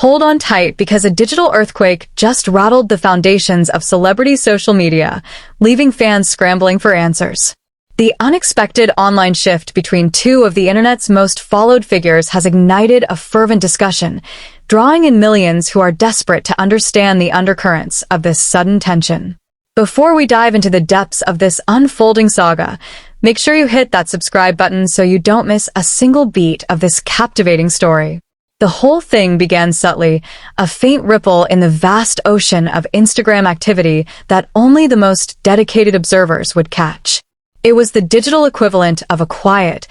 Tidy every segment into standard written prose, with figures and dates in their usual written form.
Hold on tight because a digital earthquake just rattled the foundations of celebrity social media, leaving fans scrambling for answers. The unexpected online shift between two of the internet's most followed figures has ignited a fervent discussion, drawing in millions who are desperate to understand the undercurrents of this sudden tension. Before we dive into the depths of this unfolding saga, make sure you hit that subscribe button so you don't miss a single beat of this captivating story. The whole thing began subtly, a faint ripple in the vast ocean of Instagram activity that only the most dedicated observers would catch. It was the digital equivalent of a quiet,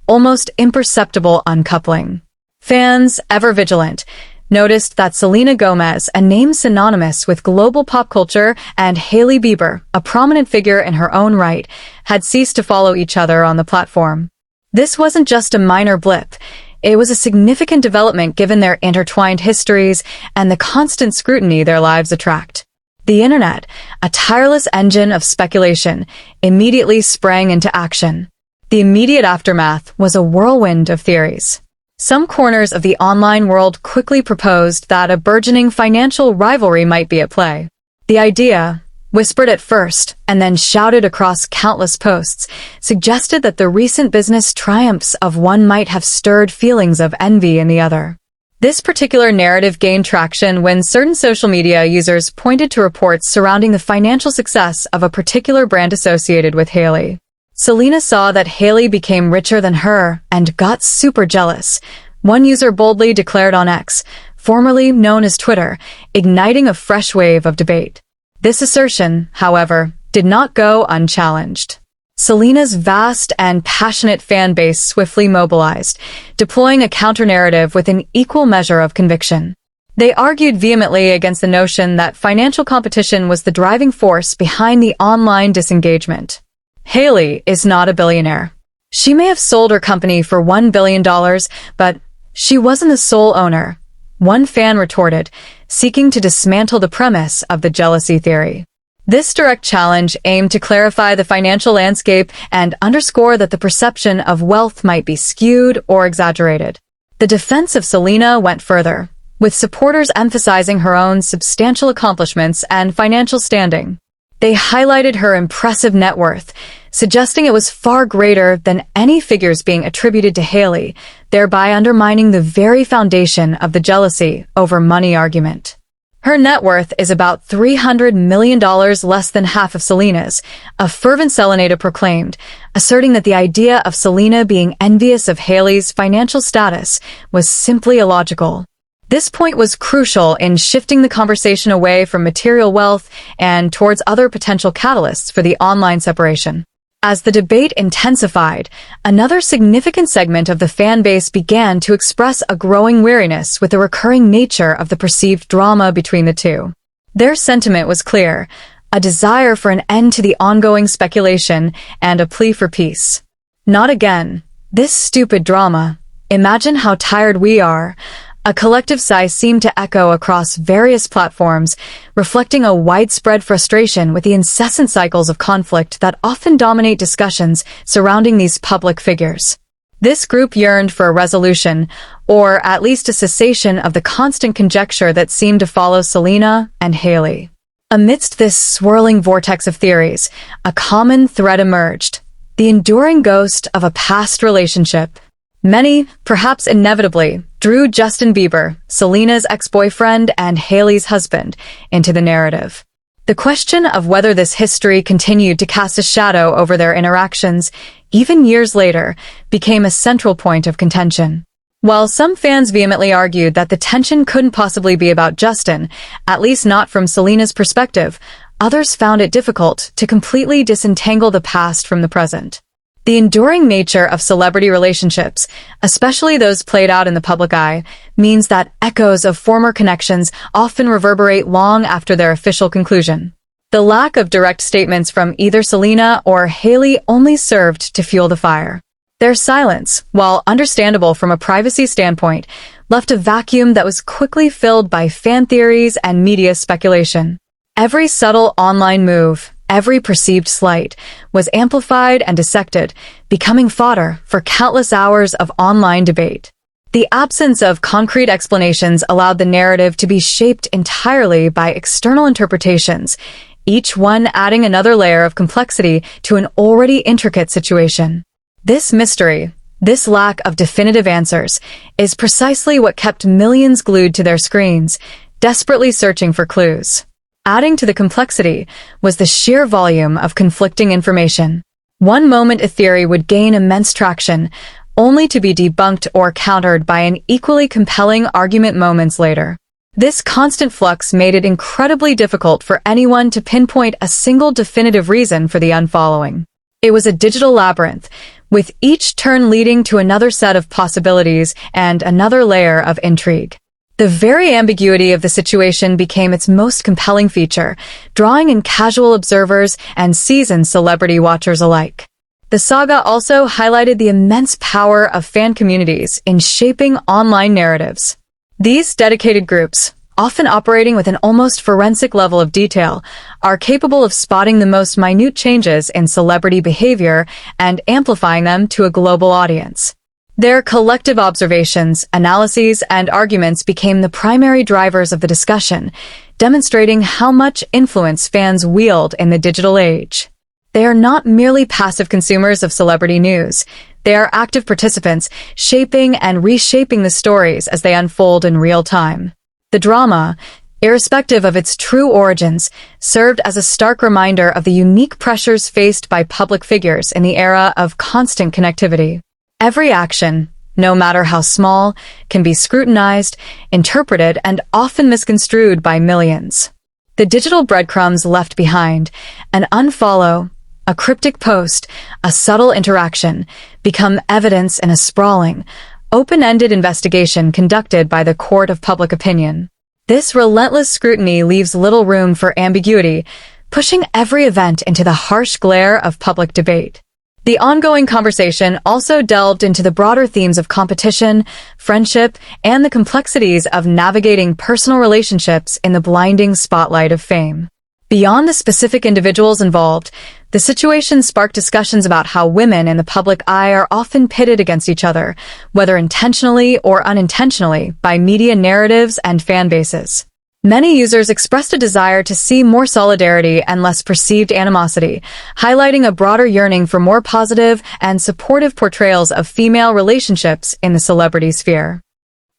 almost imperceptible uncoupling. Fans, ever vigilant, noticed that Selena Gomez, a name synonymous with global pop culture, and Hailey Bieber, a prominent figure in her own right, had ceased to follow each other on the platform. This wasn't just a minor blip. It was a significant development given their intertwined histories and the constant scrutiny their lives attract. The internet, a tireless engine of speculation, immediately sprang into action. The immediate aftermath was a whirlwind of theories. Some corners of the online world quickly proposed that a burgeoning financial rivalry might be at play. The idea, whispered at first and then shouted across countless posts, suggested that the recent business triumphs of one might have stirred feelings of envy in the other. This particular narrative gained traction when certain social media users pointed to reports surrounding the financial success of a particular brand associated with Hailey. Selena saw that Hailey became richer than her and got super jealous. One user boldly declared on X, formerly known as Twitter, igniting a fresh wave of debate. This assertion, however, did not go unchallenged. Selena's vast and passionate fan base swiftly mobilized, deploying a counter-narrative with an equal measure of conviction. They argued vehemently against the notion that financial competition was the driving force behind the online disengagement. Hailey is not a billionaire. She may have sold her company for $1 billion, but she wasn't the sole owner. One fan retorted, seeking to dismantle the premise of the jealousy theory. This direct challenge aimed to clarify the financial landscape and underscore that the perception of wealth might be skewed or exaggerated. The defense of Selena went further, with supporters emphasizing her own substantial accomplishments and financial standing. They highlighted her impressive net worth, suggesting it was far greater than any figures being attributed to Hailey, thereby undermining the very foundation of the jealousy over money argument. Her net worth is about $300 million less than half of Selena's, a fervent Selena proclaimed, asserting that the idea of Selena being envious of Hailey's financial status was simply illogical. This point was crucial in shifting the conversation away from material wealth and towards other potential catalysts for the online separation. As the debate intensified, another significant segment of the fan base began to express a growing weariness with the recurring nature of the perceived drama between the two. Their sentiment was clear, a desire for an end to the ongoing speculation and a plea for peace. Not again. This stupid drama. Imagine how tired we are. A collective sigh seemed to echo across various platforms, reflecting a widespread frustration with the incessant cycles of conflict that often dominate discussions surrounding these public figures. This group yearned for a resolution, or at least a cessation of the constant conjecture that seemed to follow Selena and Hailey. Amidst this swirling vortex of theories, a common thread emerged, the enduring ghost of a past relationship. Many, perhaps inevitably, drew Justin Bieber, Selena's ex-boyfriend and Hailey's husband, into the narrative. The question of whether this history continued to cast a shadow over their interactions, even years later, became a central point of contention. While some fans vehemently argued that the tension couldn't possibly be about Justin, at least not from Selena's perspective, others found it difficult to completely disentangle the past from the present. The enduring nature of celebrity relationships, especially those played out in the public eye, means that echoes of former connections often reverberate long after their official conclusion. The lack of direct statements from either Selena or Hailey only served to fuel the fire. Their silence, while understandable from a privacy standpoint, left a vacuum that was quickly filled by fan theories and media speculation. Every subtle online move, every perceived slight, was amplified and dissected, becoming fodder for countless hours of online debate. The absence of concrete explanations allowed the narrative to be shaped entirely by external interpretations, each one adding another layer of complexity to an already intricate situation. This mystery, this lack of definitive answers, is precisely what kept millions glued to their screens, desperately searching for clues. Adding to the complexity was the sheer volume of conflicting information. One moment a theory would gain immense traction, only to be debunked or countered by an equally compelling argument moments later. This constant flux made it incredibly difficult for anyone to pinpoint a single definitive reason for the unfollowing. It was a digital labyrinth, with each turn leading to another set of possibilities and another layer of intrigue. The very ambiguity of the situation became its most compelling feature, drawing in casual observers and seasoned celebrity watchers alike. The saga also highlighted the immense power of fan communities in shaping online narratives. These dedicated groups, often operating with an almost forensic level of detail, are capable of spotting the most minute changes in celebrity behavior and amplifying them to a global audience. Their collective observations, analyses, and arguments became the primary drivers of the discussion, demonstrating how much influence fans wield in the digital age. They are not merely passive consumers of celebrity news. They are active participants, shaping and reshaping the stories as they unfold in real time. The drama, irrespective of its true origins, served as a stark reminder of the unique pressures faced by public figures in the era of constant connectivity. Every action, no matter how small, can be scrutinized, interpreted, and often misconstrued by millions. The digital breadcrumbs left behind, an unfollow, a cryptic post, a subtle interaction, become evidence in a sprawling, open-ended investigation conducted by the court of public opinion. This relentless scrutiny leaves little room for ambiguity, pushing every event into the harsh glare of public debate. The ongoing conversation also delved into the broader themes of competition, friendship, and the complexities of navigating personal relationships in the blinding spotlight of fame. Beyond the specific individuals involved, the situation sparked discussions about how women in the public eye are often pitted against each other, whether intentionally or unintentionally, by media narratives and fan bases. Many users expressed a desire to see more solidarity and less perceived animosity, highlighting a broader yearning for more positive and supportive portrayals of female relationships in the celebrity sphere.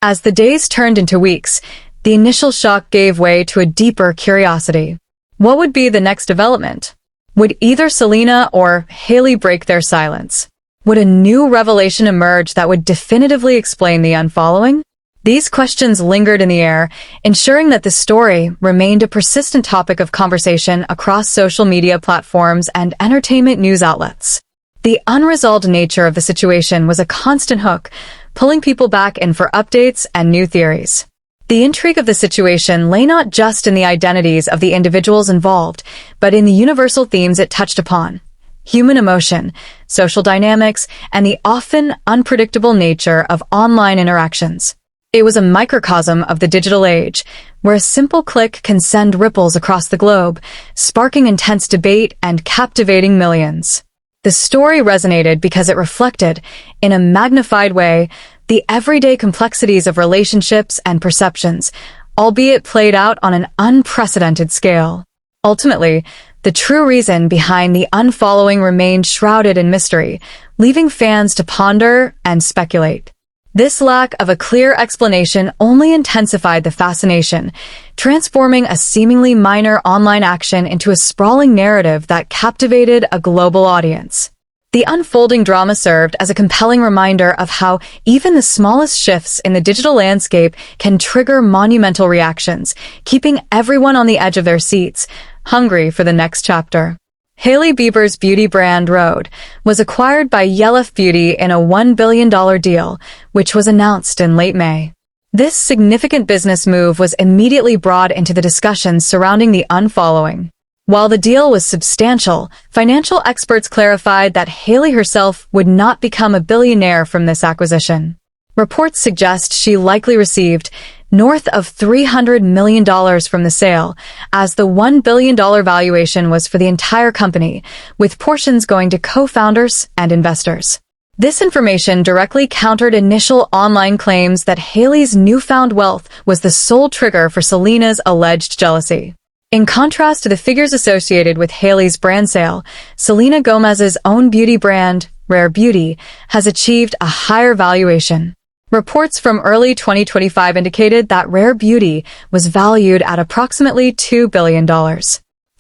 As the days turned into weeks, the initial shock gave way to a deeper curiosity. What would be the next development? Would either Selena or Hailey break their silence? Would a new revelation emerge that would definitively explain the unfollowing? These questions lingered in the air, ensuring that the story remained a persistent topic of conversation across social media platforms and entertainment news outlets. The unresolved nature of the situation was a constant hook, pulling people back in for updates and new theories. The intrigue of the situation lay not just in the identities of the individuals involved, but in the universal themes it touched upon: human emotion, social dynamics, and the often unpredictable nature of online interactions. It was a microcosm of the digital age, where a simple click can send ripples across the globe, sparking intense debate and captivating millions. The story resonated because it reflected, in a magnified way, the everyday complexities of relationships and perceptions, albeit played out on an unprecedented scale. Ultimately, the true reason behind the unfollowing remained shrouded in mystery, leaving fans to ponder and speculate. This lack of a clear explanation only intensified the fascination, transforming a seemingly minor online action into a sprawling narrative that captivated a global audience. The unfolding drama served as a compelling reminder of how even the smallest shifts in the digital landscape can trigger monumental reactions, keeping everyone on the edge of their seats, hungry for the next chapter. Hailey Bieber's beauty brand Rhode was acquired by Yellow Beauty in a $1 billion deal, which was announced in late May. This significant business move was immediately brought into the discussions surrounding the unfollowing. While the deal was substantial, financial experts clarified that Hailey herself would not become a billionaire from this acquisition. Reports suggest she likely received north of $300 million from the sale, as the $1 billion valuation was for the entire company, with portions going to co-founders and investors. This information directly countered initial online claims that Hailey's newfound wealth was the sole trigger for Selena's alleged jealousy. In contrast to the figures associated with Hailey's brand sale, Selena Gomez's own beauty brand, Rare Beauty, has achieved a higher valuation. Reports from early 2025 indicated that Rare Beauty was valued at approximately $2 billion.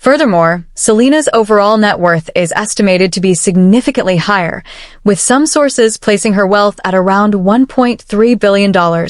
Furthermore, Selena's overall net worth is estimated to be significantly higher, with some sources placing her wealth at around $1.3 billion,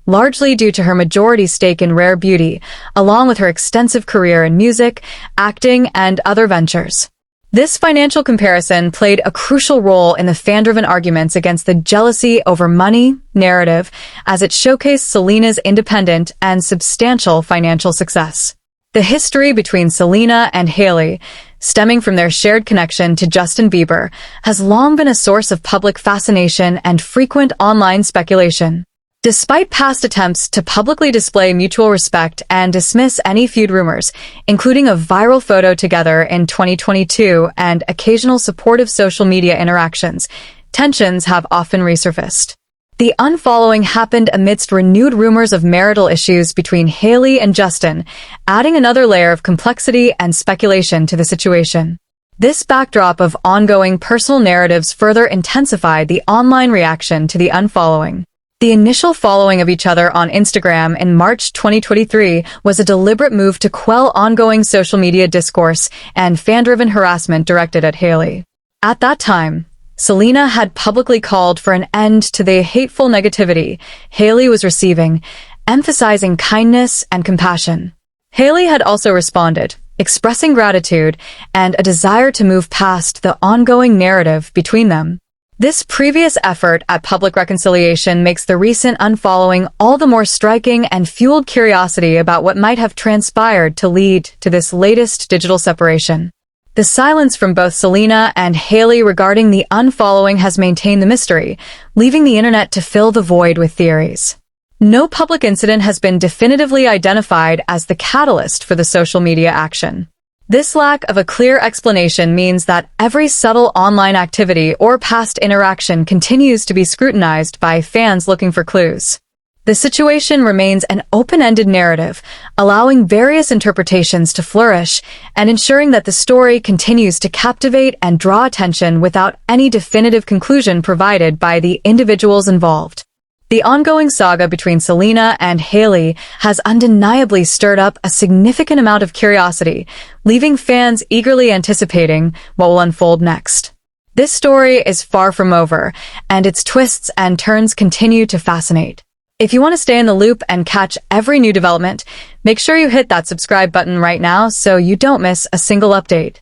largely due to her majority stake in Rare Beauty, along with her extensive career in music, acting, and other ventures. This financial comparison played a crucial role in the fan-driven arguments against the jealousy over money narrative, as it showcased Selena's independent and substantial financial success. The history between Selena and Hailey, stemming from their shared connection to Justin Bieber, has long been a source of public fascination and frequent online speculation. Despite past attempts to publicly display mutual respect and dismiss any feud rumors, including a viral photo together in 2022 and occasional supportive social media interactions, tensions have often resurfaced. The unfollowing happened amidst renewed rumors of marital issues between Hailey and Justin, adding another layer of complexity and speculation to the situation. This backdrop of ongoing personal narratives further intensified the online reaction to the unfollowing. The initial following of each other on Instagram in March 2023 was a deliberate move to quell ongoing social media discourse and fan-driven harassment directed at Hailey. At that time, Selena had publicly called for an end to the hateful negativity Hailey was receiving, emphasizing kindness and compassion. Hailey had also responded, expressing gratitude and a desire to move past the ongoing narrative between them. This previous effort at public reconciliation makes the recent unfollowing all the more striking and fueled curiosity about what might have transpired to lead to this latest digital separation. The silence from both Selena and Hailey regarding the unfollowing has maintained the mystery, leaving the internet to fill the void with theories. No public incident has been definitively identified as the catalyst for the social media action. This lack of a clear explanation means that every subtle online activity or past interaction continues to be scrutinized by fans looking for clues. The situation remains an open-ended narrative, allowing various interpretations to flourish and ensuring that the story continues to captivate and draw attention without any definitive conclusion provided by the individuals involved. The ongoing saga between Selena and Hailey has undeniably stirred up a significant amount of curiosity, leaving fans eagerly anticipating what will unfold next. This story is far from over, and its twists and turns continue to fascinate. If you want to stay in the loop and catch every new development, make sure you hit that subscribe button right now so you don't miss a single update.